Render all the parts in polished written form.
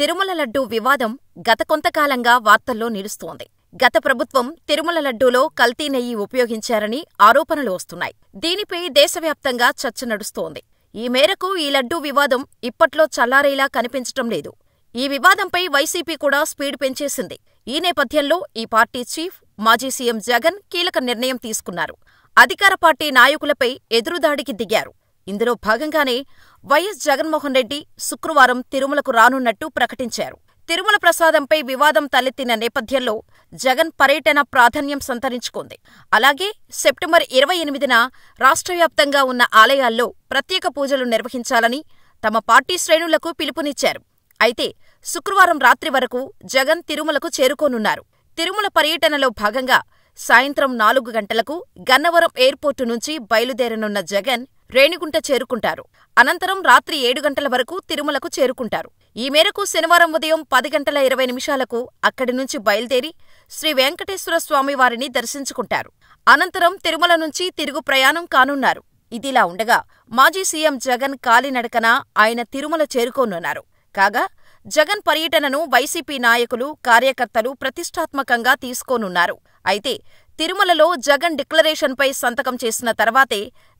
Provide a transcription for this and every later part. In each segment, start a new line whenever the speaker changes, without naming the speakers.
తిరుమల లడ్డూ వివాదం గత కొంతకాలంగా వార్తల్లో నిలుస్తోంది. గత ప్రభుత్వం తిరుమల లడ్డూలో కల్తీ నెయ్యి ఉపయోగించారని ఆరోపణలు వస్తున్నాయి. దీనిపై దేశవ్యాప్తంగా చర్చ నడుస్తోంది. ఈ మేరకు ఈ లడ్డూ వివాదం ఇప్పట్లో చల్లారేలా కనిపించటం లేదు. ఈ వివాదంపై వైసీపీ కూడా స్పీడ్ పెంచేసింది. ఈ నేపథ్యంలో ఈ పార్టీ చీఫ్, మాజీ సీఎం జగన్ కీలక నిర్ణయం తీసుకున్నారు. అధికార పార్టీ నాయకులపై ఎదురుదాడికి దిగారు. ఇందులో భాగంగానే వైఎస్ జగన్మోహన్ రెడ్డి శుక్రవారం తిరుమలకు రానున్నట్టు ప్రకటించారు. తిరుమల ప్రసాదంపై వివాదం తలెత్తిన నేపథ్యంలో జగన్ పర్యటన ప్రాధాన్యం సంతరించుకుంది. అలాగే సెప్టెంబర్ 28న రాష్ట్రవ్యాప్తంగా ఉన్న ఆలయాల్లో ప్రత్యేక పూజలు నిర్వహించాలని తమ పార్టీ శ్రేణులకు పిలుపునిచ్చారు. అయితే శుక్రవారం రాత్రి వరకు జగన్ తిరుమలకు చేరుకోనున్నారు. తిరుమల పర్యటనలో భాగంగా సాయంత్రం 4 గంటలకు గన్నవరం ఎయిర్పోర్టు నుంచి బయలుదేరనున్న జగన్ రేణిగుంట చేరుకుంటారు. అనంతరం రాత్రి 7 గంటల వరకు తిరుమలకు చేరుకుంటారు. ఈ మేరకు శనివారం ఉదయం 10:20 అక్కడి నుంచి బయలుదేరి శ్రీ వెంకటేశ్వర స్వామివారిని దర్శించుకుంటారు. అనంతరం తిరుమల నుంచి తిరుగు ప్రయాణం కానున్నారు. ఇదిలా ఉండగా మాజీ సీఎం జగన్ కాలినడకన ఆయన తిరుమల చేరుకోనున్నారు. కాగా జగన్ పర్యటనను వైసీపీ నాయకులు, కార్యకర్తలు ప్రతిష్టాత్మకంగా తీసుకోనున్నారు. అయితే తిరుమలలో జగన్ డిక్లరేషన్పై సంతకం చేసిన తర్వాతే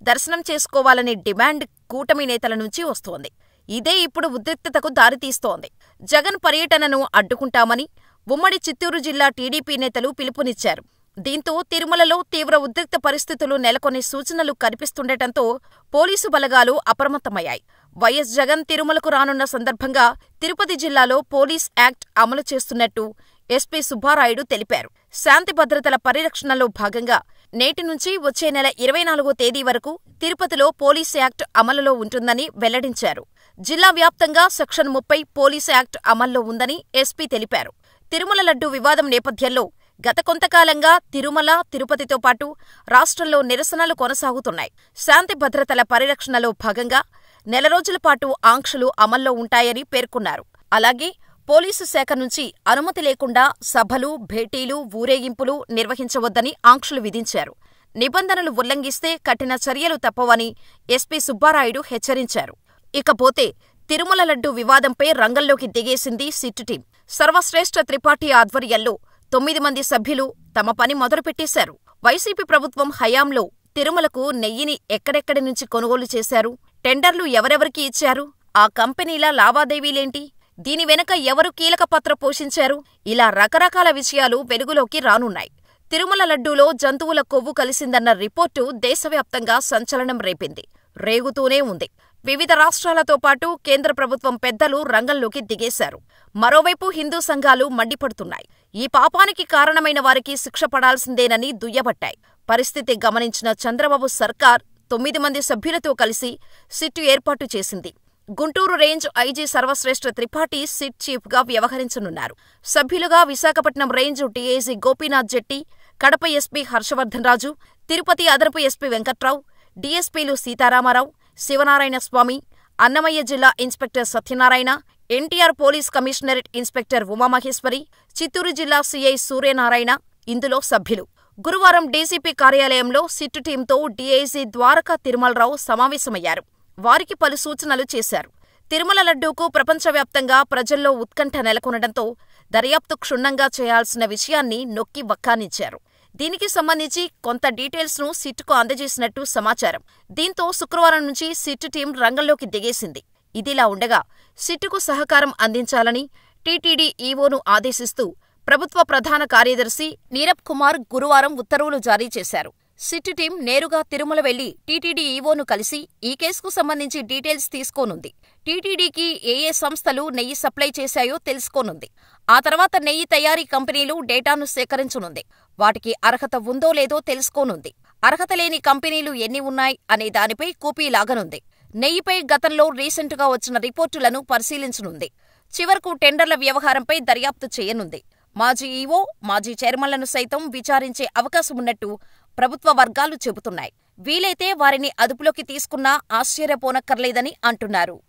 దర్శనం చేసుకోవాలనే డిమాండ్ కూటమి నేతల నుంచి వస్తోంది. ఇదే ఇప్పుడు ఉద్రిక్తతకు దారితీస్తోంది. జగన్ పర్యటనను అడ్డుకుంటామని ఉమ్మడి చిత్తూరు జిల్లా టీడీపీ నేతలు పిలుపునిచ్చారు. దీంతో తిరుమలలో తీవ్ర ఉద్రిక్త పరిస్థితులు నెలకొనే సూచనలు కనిపిస్తుండటంతో పోలీసు బలగాలు అప్రమత్తమయ్యాయి. వైఎస్ జగన్ తిరుమలకు రానున్న సందర్భంగా తిరుపతి జిల్లాలో పోలీస్ యాక్ట్ అమలు చేస్తున్నట్టు ఎస్పీ సుబ్బారాయుడు తెలిపారు. శాంతి భద్రతల పరిరక్షణలో భాగంగా నేటి నుంచి వచ్చే నెల 24వ తేదీ వరకు తిరుపతిలో పోలీస్ యాక్ట్ అమలులో ఉంటుందని వెల్లడించారు. జిల్లా వ్యాప్తంగా సెక్షన్ 30 పోలీస్ యాక్ట్ అమల్లో ఉందని ఎస్పీ తెలిపారు. తిరుమల లడ్డూ వివాదం నేపథ్యంలో గత కొంతకాలంగా తిరుమల, తిరుపతితో పాటు రాష్ట్రంలో నిరసనలు కొనసాగుతున్నాయి. శాంతి భద్రతల పరిరక్షణలో భాగంగా నెల రోజుల పాటు ఆంక్షలు అమల్లో ఉంటాయని పేర్కొన్నారు. అలాగే పోలీసు శాఖ నుంచి అనుమతి లేకుండా సభలు, భేటీలు, ఊరేగింపులు నిర్వహించవద్దని ఆంక్షలు విధించారు. నిబంధనలు ఉల్లంఘిస్తే కఠిన చర్యలు తప్పవని ఎస్పీ సుబ్బారాయుడు హెచ్చరించారు. ఇకపోతే తిరుమల లడ్డూ వివాదంపై రంగంలోకి దిగేసింది సిట్ టీం. సర్వశ్రేష్ఠ త్రిపాఠి ఆధ్వర్యంలో 9 మంది సభ్యులు తమ పని మొదలుపెట్టేశారు. వైసీపీ ప్రభుత్వం హయాంలో తిరుమలకు నెయ్యిని ఎక్కడెక్కడి నుంచి కొనుగోలు చేశారు, టెండర్లు ఎవరెవరికి ఇచ్చారు, ఆ కంపెనీల లావాదేవీలేంటి, దీని వెనుక ఎవరు కీలక పాత్ర పోషించారు, ఇలా రకరకాల విషయాలు వెలుగులోకి రానున్నాయి. తిరుమల లడ్డూలో జంతువుల కొవ్వు కలిసిందన్న రిపోర్టు దేశవ్యాప్తంగా సంచలనం రేపింది. రేగుతూనే ఉంది. వివిధ రాష్ట్రాలతో పాటు కేంద్ర ప్రభుత్వం పెద్దలు రంగంలోకి దిగేశారు. మరోవైపు హిందూ సంఘాలు మండిపడుతున్నాయి. ఈ పాపానికి కారణమైన వారికి శిక్ష పడాల్సిందేనని దుయ్యబట్టాయి. పరిస్థితి గమనించిన చంద్రబాబు సర్కార్ 9 మంది సభ్యులతో కలిసి సిట్ ఏర్పాటు చేసింది. Guntur range IG Sarvashreshtha Tripathi SIT చీఫ్గా వ్యవహరించనున్నారు. సభ్యులుగా Visakhapatnam range DIG Gopinath Jetti, Kadapa SP Harshavardhan Raju, Tirupati అదనపు ఎస్పీ వెంకట్రావు, డీఎస్పీలు సీతారామారావు, శివనారాయణ స్వామి, అన్నమయ్య జిల్లా inspector Satyanarayana, NTR police commissionerate inspector Umamaheswari, Chittoor జిల్లా సీఐ సూర్యనారాయణ ఇందులో సభ్యులు. గురువారం డీసీపీ కార్యాలయంలో సిట్ టీంతో డీఐజీ ద్వారకా తిరుమలరావు సమావేశమయ్యారు. వారికి పలు సూచనలు చేశారు. తిరుమల లడ్డూకు ప్రపంచవ్యాప్తంగా ప్రజల్లో ఉత్కంఠ నెలకొనడంతో దర్యాప్తు క్షుణ్ణంగా చేయాల్సిన విషయాన్ని నొక్కి వక్కానిచ్చారు. దీనికి సంబంధించి కొంత డీటెయిల్స్ను సిట్కు అందజేసినట్టు సమాచారం. దీంతో శుక్రవారం నుంచి సిట్ టీం రంగంలోకి దిగేసింది. ఇదిలా ఉండగా సిట్కు సహకారం అందించాలని టీటీడీ ఈవోను ఆదేశిస్తూ ప్రభుత్వ ప్రధాన కార్యదర్శి నీరబ్ కుమార్ గురువారం ఉత్తర్వులు జారీ చేశారు. సిట్ టీం నేరుగా తిరుమల వెళ్లి టీటీడీ ఈవోను కలిసి ఈ కేసుకు సంబంధించి డీటెయిల్స్ తీసుకోనుంది. టీటీడీకి ఏ సంస్థలు నెయ్యి సప్లై చేశాయో తెలుసుకోనుంది. ఆ తర్వాత నెయ్యి తయారీ కంపెనీలు డేటాను సేకరించనుంది. వాటికి అర్హత ఉందో లేదో తెలుసుకోనుంది. అర్హత లేని కంపెనీలు ఎన్ని ఉన్నాయి అనే దానిపై కూపీ లాగనుంది. నెయ్యిపై గతంలో రీసెంట్గా వచ్చిన రిపోర్టులను పరిశీలించనుంది. చివరకు టెండర్ల వ్యవహారంపై దర్యాప్తు చేయనుంది. మాజీ ఈవో, మాజీ చైర్మన్లను సైతం విచారించే అవకాశమున్నట్టు ప్రభుత్వ వర్గాలు చెబుతున్నాయి. వీలైతే వారిని అదుపులోకి తీసుకున్నా ఆశ్చర్యపోనక్కర్లేదని అంటున్నారు.